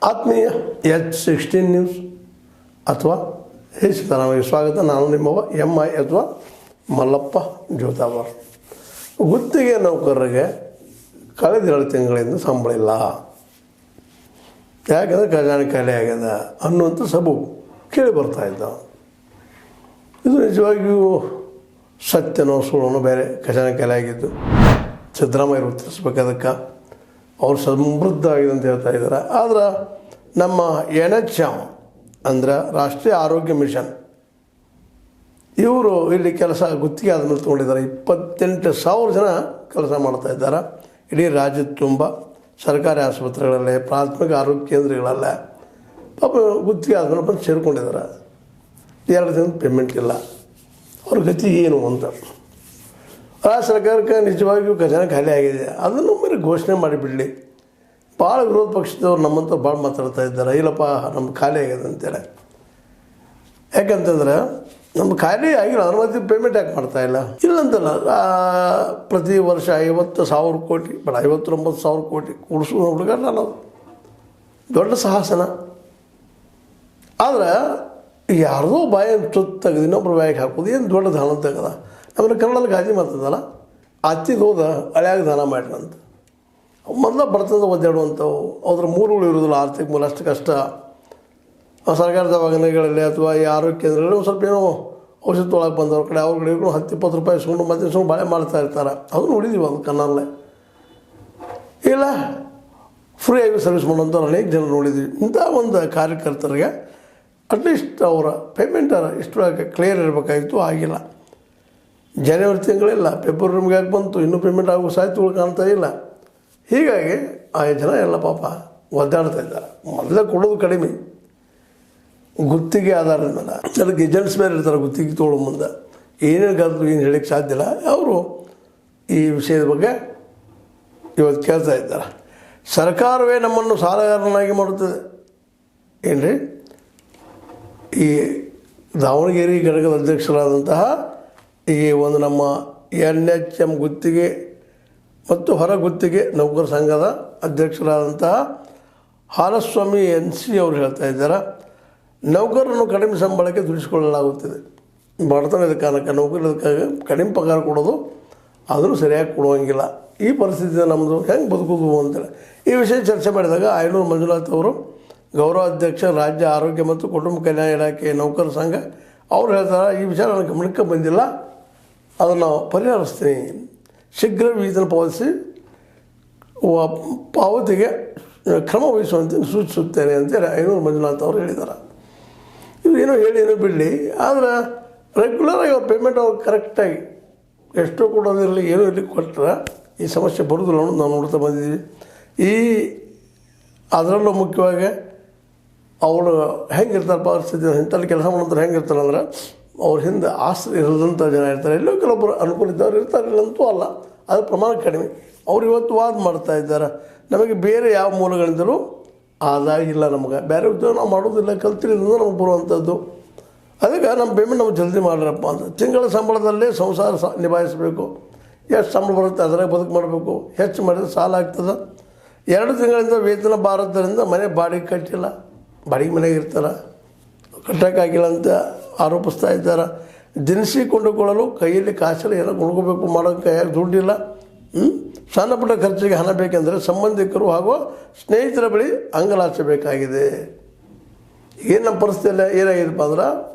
ಆತ್ಮೀಯ H16 news ಅಥವಾ ತನಗೆ ಸ್ವಾಗತ. ನಾನು ನಿಮ್ಮವ MI ಅಥವಾ ಮಲ್ಲಪ್ಪ ಜೋತಾವರ್. ಗುತ್ತಿಗೆ ನೌಕರರಿಗೆ ಕಳೆದ 2 ತಿಂಗಳಿಂದ ಸಂಬಳ ಇಲ್ಲ, ಯಾಕಂದರೆ ಖಜಾನೆ ಖಾಲಿ ಆಗ್ಯದ ಅನ್ನುವಂಥ ಸಬು ಕೇಳಿ ಬರ್ತಾ ಇದ್ದ. ಇದು ನಿಜವಾಗಿಯೂ ಸತ್ಯನೋ ಸುಳ್ಳನೋ ಬೇರೆ. ಖಜಾನೆ ಖಾಲಿ ಆಗಿದ್ದು ಸಿದ್ದರಾಮಯ್ಯರು ಉತ್ತರಿಸ್ಬೇಕು, ಅದಕ್ಕೆ ಅವ್ರು ಸಮೃದ್ಧ ಆಗಿದೆ ಅಂತ ಹೇಳ್ತಾ ಇದ್ದಾರೆ. ಆದ್ರೆ ನಮ್ಮ NHM ಅಂದರೆ ರಾಷ್ಟ್ರೀಯ ಆರೋಗ್ಯ ಮಿಷನ್ ಇವರು ಇಲ್ಲಿ ಕೆಲಸ ಗುತ್ತಿಗೆ ಆದಮೇಲೆ ತೊಗೊಂಡಿದ್ದಾರೆ. 28,000 ಜನ ಕೆಲಸ ಮಾಡ್ತಾ ಇದ್ದಾರೆ ಇಡೀ ರಾಜ್ಯದ ತುಂಬ, ಸರ್ಕಾರಿ ಆಸ್ಪತ್ರೆಗಳಲ್ಲೇ, ಪ್ರಾಥಮಿಕ ಆರೋಗ್ಯ ಕೇಂದ್ರಗಳಲ್ಲೇ. ಪಾಪ ಗುತ್ತಿಗೆ ಆದಮೇಲೆ ಬಂದು ಸೇರ್ಕೊಂಡಿದ್ದಾರೆ. 2 ದಿನ ಪೇಮೆಂಟ್ ಇಲ್ಲ. ಅವ್ರ ಗತಿ ಏನು ಅಂತ ಆ ಸರ್ಕಾರಕ್ಕೆ ನಿಜವಾಗಿಯೂ ಖಜಾನೆ ಖಾಲಿ ಆಗಿದೆ. ಅದನ್ನು ಮೇಲೆ ಘೋಷಣೆ ಮಾಡಿಬಿಡಲಿ. ಭಾಳ ವಿರೋಧ ಪಕ್ಷದವ್ರು ನಮ್ಮಂತ ಭಾಳ ಮಾತಾಡ್ತಾ ಇದ್ದಾರೆ, ಇಲ್ಲಪ್ಪ ನಮ್ಗೆ ಖಾಲಿ ಆಗಿದೆ ಅಂತೇಳಿ. ಯಾಕಂತಂದ್ರೆ ನಮ್ಗೆ ಖಾಲಿ ಆಗಿಲ್ಲ, ಅದ್ರ ಮಧ್ಯೆ ಪೇಮೆಂಟ್ ಯಾಕೆ ಮಾಡ್ತಾಯಿಲ್ಲ? ಇಲ್ಲಂತಲ್ಲ, ಪ್ರತಿ ವರ್ಷ 50,000 ಕೋಟಿ ಬೇಡ 59,000 ಕೋಟಿ ಉಳಿಸೋ ಹುಡುಗ ನಾನು ದೊಡ್ಡ ಸಾಹಸನ. ಆದ್ರೆ ಯಾರ್ದೋ ಬಾಯ ತುತ್ತು ತೆಗೆದು ಇನ್ನೊಬ್ರು ಬಾಯಿಗೆ ಹಾಕೋದು ಏನು ದೊಡ್ಡ ದಾನ ತೆಗೆದ. ಆಮೇಲೆ ಕನ್ನಡದಲ್ಲಿ ಗಾದಿ ಮಾಡ್ತದಲ್ಲ, ಅತ್ತಿಗೆ ಹೋದ ಹಳೆಯಾಗ ದಾನ ಮಾಡಿರಂತ. ಮೊದಲ ಬರ್ತದ ಒದ್ದಾಡುವಂಥವು ಅದ್ರ ಮೂಲಗಳು ಇರೋದಿಲ್ಲ, ಆರ್ಥಿಕ ಮೂಲ ಅಷ್ಟು ಕಷ್ಟ. ಸರ್ಕಾರ ದವಾಖಾನೆಗಳಲ್ಲಿ ಅಥವಾ ಈ ಆರೋಗ್ಯ ಕೇಂದ್ರಗಳಲ್ಲಿ ಒಂದು ಸ್ವಲ್ಪ ಏನೋ ಔಷಧ ತೊಗೊಳಕ್ಕೆ ಬಂದವ್ರ ಕಡೆ ಅವ್ರ ಕಡೆ 10-20 ರೂಪಾಯಿ ಇಸ್ಕೊಂಡು ಮತ್ತೆ ಇಸ್ಕೊಂಡು ಬಾಳೆ ಮಾಡ್ತಾ ಇರ್ತಾರೆ. ಅದನ್ನು ನೋಡಿದ್ದೀವಿ, ಅದು ಕನ್ನಡಲ್ಲೇ ಇಲ್ಲ ಫ್ರೀಯಾಗಿ ಸರ್ವಿಸ್ ಮಾಡುವಂಥವ್ರು ಅನೇಕ ಜನ ನೋಡಿದ್ದೀವಿ. ಇಂಥ ಒಂದು ಕಾರ್ಯಕರ್ತರಿಗೆ ಅಟ್ಲೀಸ್ಟ್ ಅವರ ಪೇಮೆಂಟ್ ಇಷ್ಟೊಳಗೆ ಕ್ಲಿಯರ್ ಇರಬೇಕಾಗಿತ್ತು, ಆಗಿಲ್ಲ. ಜನವರಿ ತಿಂಗಳಿಲ್ಲ, ಫೆಬ್ರವರಿ ಮುಗಿಯಾಕೆ ಬಂತು, ಇನ್ನೂ ಪೇಮೆಂಟ್ ಆಗೋ ಸಾಧ್ಯತೆಗಳು ಕಾಣ್ತಾ ಇಲ್ಲ. ಹೀಗಾಗಿ ಆ ಜನ ಎಲ್ಲ ಪಾಪ ಒದ್ದಾಡ್ತಾ ಇದ್ದಾರೆ. ಮೊದಲೇ ಕೊಡೋದು ಕಡಿಮೆ, ಗುತ್ತಿಗೆ ಆಧಾರದ ಮೇಲೆ. ಅದಕ್ಕೆ ಏಜೆಂಟ್ಸ್ ಬೇರೆ ಇರ್ತಾರೆ ಗುತ್ತಿಗೆ ತೊಗೊಳ್ಳೋ ಮುಂದೆ. ಏನೇನು ಗದ್ದು ಏನು ಹೇಳೋಕ್ಕೆ ಸಾಧ್ಯ ಇಲ್ಲ. ಅವರು ಈ ವಿಷಯದ ಬಗ್ಗೆ ಇವತ್ತು ಕೇಳ್ತಾ ಇದ್ದಾರೆ. ಸರ್ಕಾರವೇ ನಮ್ಮನ್ನು ಸಾಲಗಾರನಾಗಿ ಮಾಡುತ್ತದೆ ಏನ್ರಿ? ಈ ದಾವಣಗೆರೆ ಘಟಕದ ಅಧ್ಯಕ್ಷರಾದಂತಹ ಈ ಒಂದು ನಮ್ಮ NHM ಗುತ್ತಿಗೆ ಮತ್ತು ಹೊರ ಗುತ್ತಿಗೆ ನೌಕರ ಸಂಘದ ಅಧ್ಯಕ್ಷರಾದಂತಹ ಹಾಲಸ್ವಾಮಿ NC ಅವರು ಹೇಳ್ತಾ ಇದ್ದಾರೆ, ನೌಕರರನ್ನು ಕಡಿಮೆ ಸಂಬಳಕ್ಕೆ ದುಡಿಸಿಕೊಳ್ಳಲಾಗುತ್ತಿದೆ. ಬಡತನದ ಕಾರಣಕ್ಕೆ ನೌಕರರಿಗೆ ಕಡಿಮೆ ಪಗಾರ ಕೊಡೋದು, ಅದನ್ನು ಸರಿಯಾಗಿ ಕೊಡುವಂಗಿಲ್ಲ. ಈ ಪರಿಸ್ಥಿತಿ ನಮ್ಮದು ಹೆಂಗೆ ಬದುಕೋದು ಅಂತೇಳಿ ಈ ವಿಷಯ ಚರ್ಚೆ ಮಾಡಿದಾಗ ಐನೂರು ಮಂಜುನಾಥ್ ಅವರು, ಗೌರವ ಅಧ್ಯಕ್ಷ, ರಾಜ್ಯ ಆರೋಗ್ಯ ಮತ್ತು ಕುಟುಂಬ ಕಲ್ಯಾಣ ಇಲಾಖೆ ನೌಕರ ಸಂಘ, ಅವ್ರು ಹೇಳ್ತಾರೆ, ಈ ವಿಚಾರ ನನ್ನ ಗಮನಕ್ಕೆ ಬಂದಿಲ್ಲ, ಅದನ್ನು ಪರಿಹರಿಸ್ತೀನಿ, ಶೀಘ್ರ ವೇತನ ಪಾವತಿಗೆ ಕ್ರಮ ವಹಿಸುವಂತೆ ಸೂಚಿಸುತ್ತೇನೆ ಅಂತೇಳಿ ಐನೂರು ಮಂಜುನಾಥ್ ಅವರು ಹೇಳಿದ್ದಾರೆ. ಇವರು ಏನೋ ಹೇಳಿ ಏನೋ ಬಿಡಲಿ, ಆದರೆ ರೆಗ್ಯುಲರಾಗಿ ಅವ್ರ ಪೇಮೆಂಟ್ ಅವ್ರು ಕರೆಕ್ಟಾಗಿ ಎಷ್ಟು ಕೊಡೋದಿರಲಿ ಏನೋ ಇರಲಿ ಕೊಟ್ಟರೆ ಈ ಸಮಸ್ಯೆ ಬರೋದಿಲ್ಲ ಅನ್ನೋದು ನಾವು ನೋಡ್ತಾ ಬಂದಿದ್ದೀವಿ. ಈ ಅದರಲ್ಲೂ ಮುಖ್ಯವಾಗಿ ಅವರು ಹೆಂಗಿರ್ತಾರೆ ಪರಿಸ್ಥಿತಿ, ಇಂಥಲ್ಲಿ ಕೆಲಸ ಮಾಡೋಂಥವ್ರು ಹೆಂಗಿರ್ತಾರೆ ಅಂದ್ರೆ ಅವ್ರ ಹಿಂದೆ ಆಸ್ತಿ ಇರೋದಂಥ ಜನ ಇರ್ತಾರೆ. ಎಲ್ಲೋ ಕೆಲವೊಬ್ಬರು ಅನುಕೂಲ ಇದ್ದವ್ರು ಇರ್ತಾರೆ, ಇಲ್ಲಂತೂ ಅಲ್ಲ, ಅದು ಪ್ರಮಾಣ ಕಡಿಮೆ. ಅವ್ರು ಇವತ್ತು ವಾದ ಮಾಡ್ತಾ ಇದ್ದಾರೆ, ನಮಗೆ ಬೇರೆ ಯಾವ ಮೂಲಗಳಿಂದಲೂ ಆದಾಯ ಇಲ್ಲ, ನಮಗೆ ಬೇರೆ ಉದ್ಯೋಗ ನಾವು ಮಾಡೋದಿಲ್ಲ, ಕಲ್ತಿರೋದ್ರಿಂದ ನಮಗೆ ಬರುವಂಥದ್ದು. ಅದಕ್ಕೆ ನಮ್ಮ ಪೇಮೆಂಟ್ ನಮ್ಗೆ ಜಲ್ದಿ ಮಾಡ್ರಪ್ಪ ಅಂತ. ತಿಂಗಳ ಸಂಬಳದಲ್ಲೇ ಸಂಸಾರ ನಿಭಾಯಿಸಬೇಕು. ಎಷ್ಟು ಸಂಬಳ ಬರುತ್ತೆ ಅದರಾಗ ಬದುಕು ಮಾಡಬೇಕು. ಹೆಚ್ಚು ಮಾಡಿದ್ರೆ ಸಾಲ ಆಗ್ತದೆ. 2 ತಿಂಗಳಿಂದ ವೇತನ ಬಾರದ್ದರಿಂದ ಮನೆ ಬಾಡಿಗೆ ಕಟ್ಟಿಲ್ಲ, ಬಾಡಿಗೆ ಮನೆಗೆ ಇರ್ತಾರೆ, ಕಟ್ಟೋಕ್ಕಾಗಿಲ್ಲ ಅಂತ ಆರೋಪಿಸ್ತಾ ಇದ್ದಾರೆ. ದಿನಸಿ ಕೊಂಡುಕೊಳ್ಳಲು ಕೈಯಲ್ಲಿ ಕಾಸಲ್ಲಿ ಏನೋ ಕೊಂಡ್ಕೋಬೇಕು, ಮಾಡೋಕ್ಕೆ ಕೈಯಾಗಿ ದುಡ್ಡಿಲ್ಲ. ಸಣ್ಣ ಪುಟ್ಟ ಖರ್ಚಿಗೆ ಹಣ ಬೇಕೆಂದರೆ ಸಂಬಂಧಿಕರು ಹಾಗೂ ಸ್ನೇಹಿತರ ಬಳಿ ಅಂಗಲಾಚಬೇಕಾಗಿದೆ. ಏನು ನಮ್ಮ ಪರಿಸ್ಥಿತಿಯಲ್ಲಿ ಏನಾಗಿದೆಪ್ಪ ಅಂದ್ರೆ,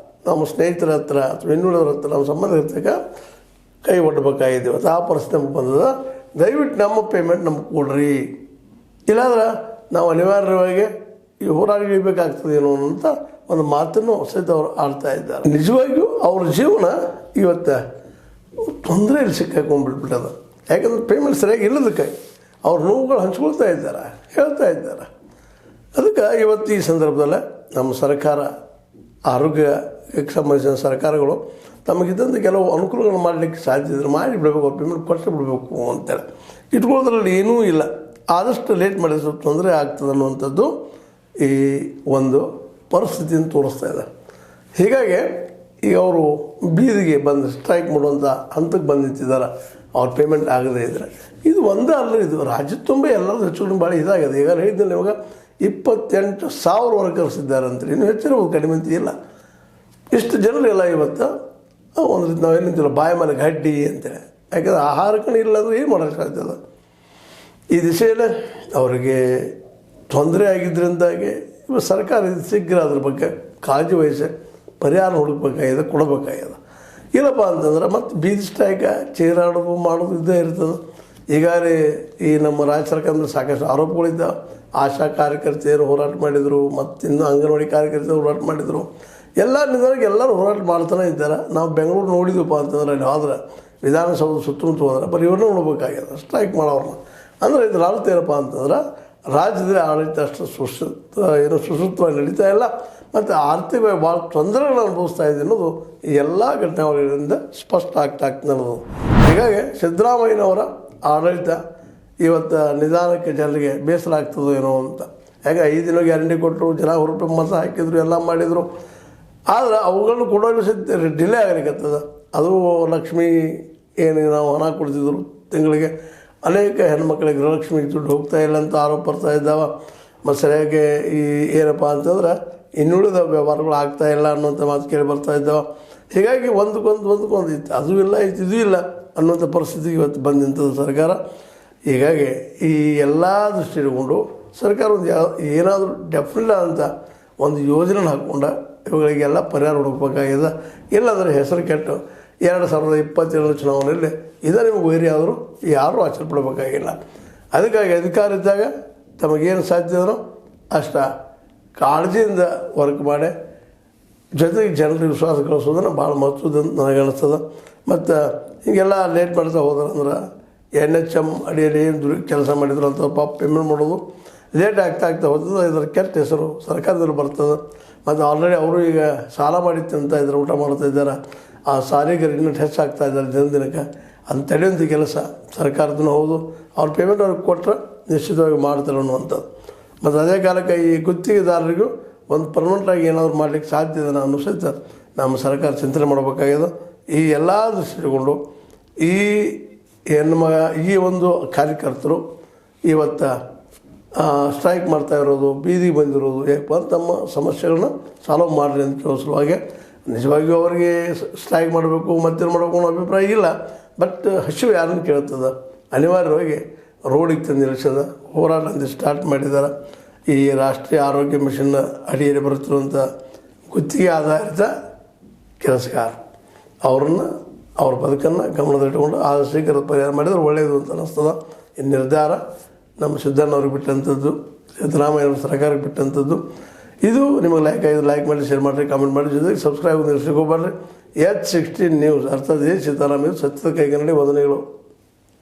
ನಮ್ಮ ಸ್ನೇಹಿತರ ಹತ್ರ ಅಥವಾ ಇನ್ನುಳಿದವ್ರ ಹತ್ರ ನಮ್ಮ ಸಂಬಂಧಿಕರ ಕೈ ಒಡ್ಡಬೇಕಾಗಿದೆ. ಇವತ್ತು ಆ ಪರಿಸ್ಥಿತಿ ನಮ್ಗೆ ಬಂದದ. ದಯವಿಟ್ಟು ನಮ್ಮ ಪೇಮೆಂಟ್ ನಮ್ಗೆ ಕೊಡ್ರಿ, ಇಲ್ಲಾಂದ್ರೆ ನಾವು ಅನಿವಾರ್ಯವಾಗಿ ಈ ಹೋರಾಡಬೇಕಾಗ್ತದೇನೋ ಅಂತ ಒಂದು ಮಾತನ್ನು ಸಹಿತ ಅವರು ಆಡ್ತಾ ಇದ್ದಾರೆ. ನಿಜವಾಗಿಯೂ ಅವ್ರ ಜೀವನ ಇವತ್ತು ತೊಂದರೆಯಲ್ಲಿ ಸಿಕ್ಕಾಕೊಂಡ್ಬಿಟ್ಬಿಟ್ಟದ. ಯಾಕಂದ್ರೆ ಪೇಮೆಂಟ್ ಸರಿಯಾಗಿ ಇಲ್ಲದಕ್ಕೆ ಅವ್ರ ನೋವುಗಳು ಹಂಚ್ಕೊಳ್ತಾ ಇದ್ದಾರೆ, ಹೇಳ್ತಾ ಇದ್ದಾರೆ. ಅದಕ್ಕೆ ಇವತ್ತು ಈ ಸಂದರ್ಭದಲ್ಲೇ ನಮ್ಮ ಸರ್ಕಾರ, ಆರೋಗ್ಯಕ್ಕೆ ಸಂಬಂಧಿಸಿದ ಸರ್ಕಾರಗಳು ತಮಗಿದ್ದಂಥ ಕೆಲವು ಅನುಕೂಲಗಳನ್ನು ಮಾಡಲಿಕ್ಕೆ ಸಾಧ್ಯ ಇದ್ರೆ ಮಾಡಿಬಿಡಬೇಕು, ಅವ್ರ ಪೇಮೆಂಟ್ ಕೊಟ್ಟು ಬಿಡಬೇಕು ಅಂತೇಳಿ ಇಟ್ಕೊಳ್ಳೋದ್ರಲ್ಲಿ ಏನೂ ಇಲ್ಲ. ಆದಷ್ಟು ಲೇಟ್ ಮಾಡಿದ್ರೆ ಸ್ವಲ್ಪ ತೊಂದರೆ ಆಗ್ತದೆ ಅನ್ನುವಂಥದ್ದು ಈ ಒಂದು ಪರಿಸ್ಥಿತಿಯನ್ನು ತೋರಿಸ್ತಾ ಇದೆ. ಹೀಗಾಗಿ ಈಗ ಅವರು ಬೀದಿಗೆ ಬಂದು ಸ್ಟ್ರೈಕ್ ಮಾಡುವಂಥ ಹಂತಕ್ಕೆ ಬಂದು ನಿಂತಿದ್ದಾರೆ, ಅವ್ರ ಪೇಮೆಂಟ್ ಆಗದೇ ಇದ್ದರೆ. ಇದು ಒಂದೇ ಅಲ್ಲ, ಇದು ರಾಜ್ಯದ ತುಂಬ ಎಲ್ಲರೂ ಹೆಚ್ಚು ಭಾಳ ಇದಾಗಿದೆ. ಈಗ ಹೇಳಿದ್ದಲ್ಲಿ ಇವಾಗ 28,000 ವರ್ಕರ್ಸ್ ಇದ್ದಾರೆ ಅಂತೇಳಿ, ಇನ್ನೂ ಹೆಚ್ಚಿರ್ಬೋದು, ಕಡಿಮೆ ಅಂತ ಇಲ್ಲ. ಇಷ್ಟು ಜನರಿಗೆಲ್ಲ ಇವತ್ತು ಒಂದು ರೀತಿ ನಾವೇನಂತಿಲ್ಲ ಬಾಯಿ ಮೇಲೆ ಗಡ್ಡಿ ಅಂತೇಳಿ. ಯಾಕಂದರೆ ಆಹಾರಕ್ಕೂ ಇಲ್ಲ ಅಂದರೆ ಏನು ಮಾಡೋಕ್ಕೆ ಸಾಧ್ಯ ಅದ. ಈ ದಿಶೆಯಲ್ಲೇ ಅವರಿಗೆ ತೊಂದರೆ ಆಗಿದ್ದರಿಂದಾಗಿ ಇವಾಗ ಸರ್ಕಾರ ಇದು ಶೀಘ್ರ ಅದ್ರ ಬಗ್ಗೆ ಕಾಳಜಿ ವಹಿಸಿ ಪರಿಹಾರ ಹುಡುಕ್ಬೇಕಾಗಿದೆ, ಕೊಡಬೇಕಾಗಿದೆ. ಇಲ್ಲಪ್ಪ ಅಂತಂದ್ರೆ ಮತ್ತು ಬೀದಿ ಸ್ಟ್ರೈಕ ಚೀರಾಡೋದು ಮಾಡೋದು ಇದ್ದೇ ಇರ್ತದೆ. ಈಗಾಗಲೇ ಈ ನಮ್ಮ ರಾಜ್ಯ ಸರ್ಕಾರದಿಂದ ಸಾಕಷ್ಟು ಆರೋಪಗಳಿದ್ದಾವೆ. ಆಶಾ ಕಾರ್ಯಕರ್ತೆಯರು ಹೋರಾಟ ಮಾಡಿದರು, ಮತ್ತು ಇನ್ನೂ ಅಂಗನವಾಡಿ ಕಾರ್ಯಕರ್ತೆಯರು ಹೋರಾಟ ಮಾಡಿದರು. ಎಲ್ಲ ನಿಧಾನಕ್ಕೆ ಎಲ್ಲರೂ ಹೋರಾಟ ಮಾಡ್ತಾನೆ ಇದ್ದಾರೆ. ನಾವು ಬೆಂಗಳೂರು ನೋಡಿದ್ವಪ್ಪ ಅಂತಂದ್ರೆ ಅಲ್ಲಿ ಹೋದ್ರೆ ವಿಧಾನಸೌಧ ಸುತ್ತಮುತ್ತ ಹೋದ್ರೆ ಬರೀ ಇವ್ರನ್ನ ನೋಡ್ಬೇಕಾಗ್ಯದ ಸ್ಟ್ರೈಕ್ ಮಾಡೋರನ್ನ. ಅಂದರೆ ಇದ್ರ ಅರ್ಥ ಏನಪ್ಪ ಅಂತಂದ್ರೆ ರಾಜ್ಯದಲ್ಲಿ ಆಡಳಿತ ಅಷ್ಟು ಸುಸೂತ್ರವಾಗಿ ನಡೀತಾ ಇಲ್ಲ, ಮತ್ತು ಆರ್ಥಿಕವಾಗಿ ಭಾಳ ತೊಂದರೆಗಳನ್ನು ಅನುಭವಿಸ್ತಾ ಇದೆ ಅನ್ನೋದು ಈ ಎಲ್ಲ ಘಟನಾವಳಿಗಳಿಂದ ಸ್ಪಷ್ಟ ಆಗ್ತಾ ಅನ್ನೋದು. ಹೀಗಾಗಿ ಸಿದ್ದರಾಮಯ್ಯನವರ ಆಡಳಿತ ಇವತ್ತು ನಿಧಾನಕ್ಕೆ ಜನರಿಗೆ ಬೇಸರ ಆಗ್ತದೋ ಏನೋ ಅಂತ. ಯಾಕೆ 5 ದಿನ ಗ್ಯಾರಂಟಿ ಕೊಟ್ಟರು, ಜನ ಹೊರಟು ಮತ ಹಾಕಿದ್ರು, ಎಲ್ಲ ಮಾಡಿದರು. ಆದರೆ ಅವುಗಳನ್ನು ಕೊಡೋದು ಡಿಲೇ ಆಗಲಿಕ್ಕತ್ತದ. ಅದು ಲಕ್ಷ್ಮಿ ಏನು ನಾವು ಹಣ ಕೊಡ್ತಿದ್ರು ತಿಂಗಳಿಗೆ, ಅನೇಕ ಹೆಣ್ಮಕ್ಳಿಗೆ ಗೃಹಲಕ್ಷ್ಮಿಗೆ ದುಡ್ಡು ಹೋಗ್ತಾ ಇಲ್ಲ ಅಂತ ಆರೋಪ ಬರ್ತಾ ಇದ್ದಾವೆ. ಮತ್ತು ಸರಿಯಾಗಿ ಈ ಏನಪ್ಪ ಅಂತಂದ್ರೆ ಇನ್ನುಳಿದ ವ್ಯವಹಾರಗಳು ಆಗ್ತಾ ಇಲ್ಲ ಅನ್ನುವಂಥ ಮಾತು ಕೇಳಿ ಬರ್ತಾ ಇದ್ದಾವೆ. ಹೀಗಾಗಿ ಒಂದಕ್ಕೊಂದು ಇತ್ತು, ಅದು ಇಲ್ಲ ಇದು ಇಲ್ಲ ಅನ್ನುವಂಥ ಪರಿಸ್ಥಿತಿಗೆ ಇವತ್ತು ಬಂದು ನಿಂತದ್ದು ಸರ್ಕಾರ. ಹೀಗಾಗಿ ಈ ಎಲ್ಲ ದೃಷ್ಟಿ ಇಟ್ಕೊಂಡು ಸರ್ಕಾರ ಒಂದು ಏನಾದರೂ ಡೆಫಿನೆಟ್ ಅಂತ ಒಂದು ಯೋಜನೆ ಹಾಕ್ಕೊಂಡು ಇವುಗಳಿಗೆಲ್ಲ ಪರಿಹಾರ ಹುಡುಕಬೇಕಾಗಿದೆ. ಇಲ್ಲಾಂದರೆ ಹೆಸರು ಕೆಟ್ಟು 2022 ಚುನಾವಣೆಯಲ್ಲಿ ಇದೇ ನಿಮಗೆ ವೈರಿ ಆದರೂ ಯಾರೂ ಆಚರಿಪಡಬೇಕಾಗಿಲ್ಲ. ಅದಕ್ಕಾಗಿ ಅಧಿಕಾರ ಇದ್ದಾಗ ತಮಗೇನು ಸಾಧ್ಯನೋ ಅಷ್ಟ ಕಾಳಜಿಯಿಂದ ವರ್ಕ್ ಮಾಡಿ ಜೊತೆಗೆ ಜನರಿಗೆ ವಿಶ್ವಾಸ ಕಳಿಸೋದನ್ನು ಭಾಳ ಮಹತ್ವದ ನನಗೆ ಅನಿಸ್ತದೆ. ಮತ್ತು ಹೀಗೆಲ್ಲ ಲೇಟ್ ಮಾಡ್ತಾ ಹೋದ್ರಂದ್ರೆ NHM ಅಡಿಯಲ್ಲಿ ಏನು ಕೆಲಸ ಮಾಡಿದ್ರು ಅಂತ ಪಾಪ ಪೇಮೆಂಟ್ ಮಾಡೋದು ಲೇಟ್ ಆಗ್ತಾ ಹೋಗ್ತದೆ. ಇದರ ಕೆಟ್ಟ ಹೆಸರು ಸರ್ಕಾರದಲ್ಲಿ ಬರ್ತದೆ. ಮತ್ತು ಆಲ್ರೆಡಿ ಅವರು ಈಗ ಸಾಲ ಮಾಡಿ ತಿಂತಾ ಇದ್ದಾರೆ, ಊಟ ಮಾಡ್ತಾ ಇದ್ದಾರೆ. ಆ ಸಾಲಿಗೆ ಇನ್ನೂ ಹೆಚ್ಚಾಗ್ತಾ ಇದ್ದಾರೆ ದಿನಕ್ಕೆ. ಅದನ್ನು ತಡೆಯುವಂಥ ಕೆಲಸ ಸರ್ಕಾರದೂ ಹೌದು. ಅವ್ರ ಪೇಮೆಂಟ್ ಅವ್ರಿಗೆ ಕೊಟ್ಟರೆ ನಿಶ್ಚಿತವಾಗಿ ಮಾಡ್ತಾರೆ ಅನ್ನುವಂಥದ್ದು. ಮತ್ತು ಅದೇ ಕಾಲಕ್ಕೆ ಈ ಗುತ್ತಿಗೆದಾರರಿಗೂ ಒಂದು ಪರ್ಮನೆಂಟಾಗಿ ಏನಾದರೂ ಮಾಡಲಿಕ್ಕೆ ಸಾಧ್ಯ ಇದೆ ಅನ್ನೋ ಸಹಿತ ನಮ್ಮ ಸರ್ಕಾರ ಚಿಂತನೆ ಮಾಡಬೇಕಾಗಿದೆ. ಈ ಎಲ್ಲ ದೃಷ್ಟಿಕೊಂಡು ಈ ಒಂದು ಕಾರ್ಯಕರ್ತರು ಇವತ್ತು ಸ್ಟ್ರೈಕ್ ಮಾಡ್ತಾ ಇರೋದು, ಬೀದಿಗೆ ಬಂದಿರೋದು ಯಾಕಪ್ಪ ತಮ್ಮ ಸಮಸ್ಯೆಗಳನ್ನ ಸಾಲ್ವ್ ಮಾಡಲಿ ಅಂತ ಕೇಳಿಸುವಾಗ ನಿಜವಾಗಿಯೂ ಅವರಿಗೆ ಸ್ಟ್ರೈಕ್ ಮಾಡಬೇಕು ಮತ್ತೇನು ಮಾಡಬೇಕು ಅನ್ನೋ ಅಭಿಪ್ರಾಯ ಇಲ್ಲ. ಬಟ್ ಹಸಿವು ಯಾರನ್ನು ಕೇಳ್ತದೆ, ಅನಿವಾರ್ಯವಾಗಿ ರೋಡಿಗೆ ತಂದು ನಿಲ್ಲಿಸದ ಹೋರಾಟ ಅಂತ ಸ್ಟಾರ್ಟ್ ಮಾಡಿದ್ದಾರೆ. ಈ ರಾಷ್ಟ್ರೀಯ ಆರೋಗ್ಯ ಮಿಷನ್ ಅಡಿಯಲ್ಲಿ ಬರುತ್ತಿರುವಂಥ ಗುತ್ತಿಗೆ ಆಧಾರಿತ ಕೆಲಸಗಾರ ಅವ್ರ ಬದುಕನ್ನು ಗಮನದಲ್ಲಿಟ್ಟುಕೊಂಡು ಆದಷ್ಟು ಶೀಘ್ರ ಪರಿಹಾರ ಮಾಡಿದರೆ ಒಳ್ಳೆಯದು ಅಂತ ಅನ್ನಿಸ್ತದೆ. ಈ ನಿರ್ಧಾರ ನಮ್ಮ ಸಿದ್ದಣ್ಣವ್ರಿಗೆ ಬಿಟ್ಟಂಥದ್ದು, ಸಿದ್ದರಾಮಯ್ಯ ಸರ್ಕಾರಕ್ಕೆ ಬಿಟ್ಟಂಥದ್ದು. ಇದು ನಿಮಗೆ ಲೈಕ್ ಮಾಡಿ, ಶೇರ್ ಮಾಡಿರಿ, ಕಾಮೆಂಟ್ ಮಾಡಿ, ಜೊತೆಗೆ ಸಬ್ಸ್ಕ್ರೈಬ್ ನಿಲ್ಲಿಸ್ಲಿಕ್ಕೆ ಹೋಗ್ಬಾರ್ರಿ. H16 ನ್ಯೂಸ್ ಅರ್ಥಾತ್ ಸೀತಾರಾಮ್ ಸತ್ಯದ ಕೈಗನ್ನಡಿ ವಂದನೆಗಳು.